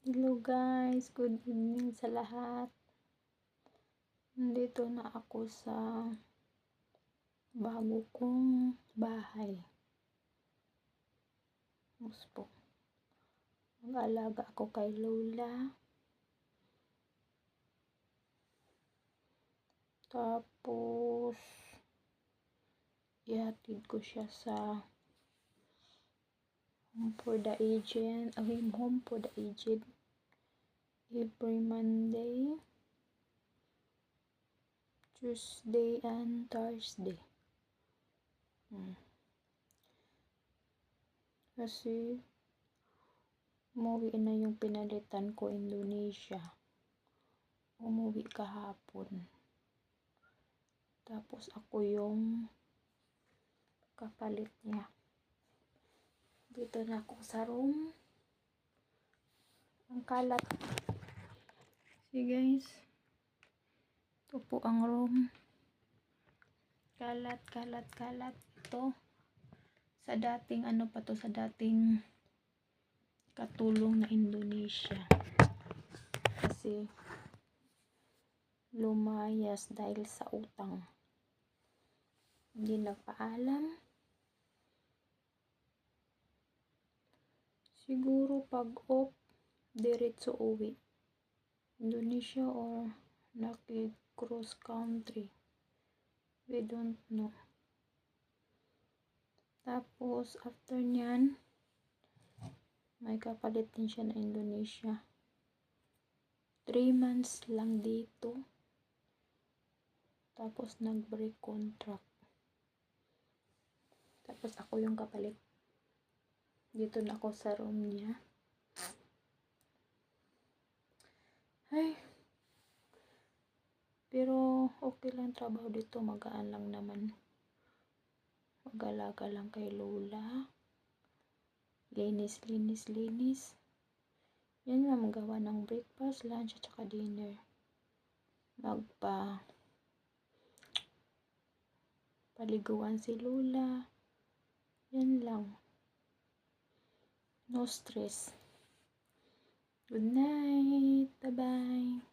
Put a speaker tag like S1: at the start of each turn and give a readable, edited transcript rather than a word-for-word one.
S1: Hello guys, good evening sa lahat. Nandito na ako sa bago kong bahay. Muspo. Mag-alaga ako kay Lola. Tapos ihatid ko siya sa Home for the Aged. Home for the Aged. Every Monday, Tuesday, and Thursday. Kasi umuwi na yung pinalitan ko Indonesia. Umuwi kahapon. Tapos ako yung kapalit niya. Dito na ako sa room. Ang kalat. See guys. Ito po ang room. Kalat. Ito. Sa dating sa dating katulong na Indonesia. Kasi lumayas dahil sa utang. Hindi nagpaalam. Siguro pag off, diretso uwi. Indonesia or cross country. We don't know. Tapos after nyan, may kapalit din siya na Indonesia. 3 months lang dito. Tapos nag-break contract. Tapos ako yung kapalit. Dito na ako sa room niya. Ay. Pero okay lang trabaho dito. Magaan lang naman. Mag-alaga lang kay Lola. Linis. Yan lang, magawa ng breakfast, lunch, at saka dinner. Paliguan si Lola. Yan lang. No stress. Good night. Bye-bye.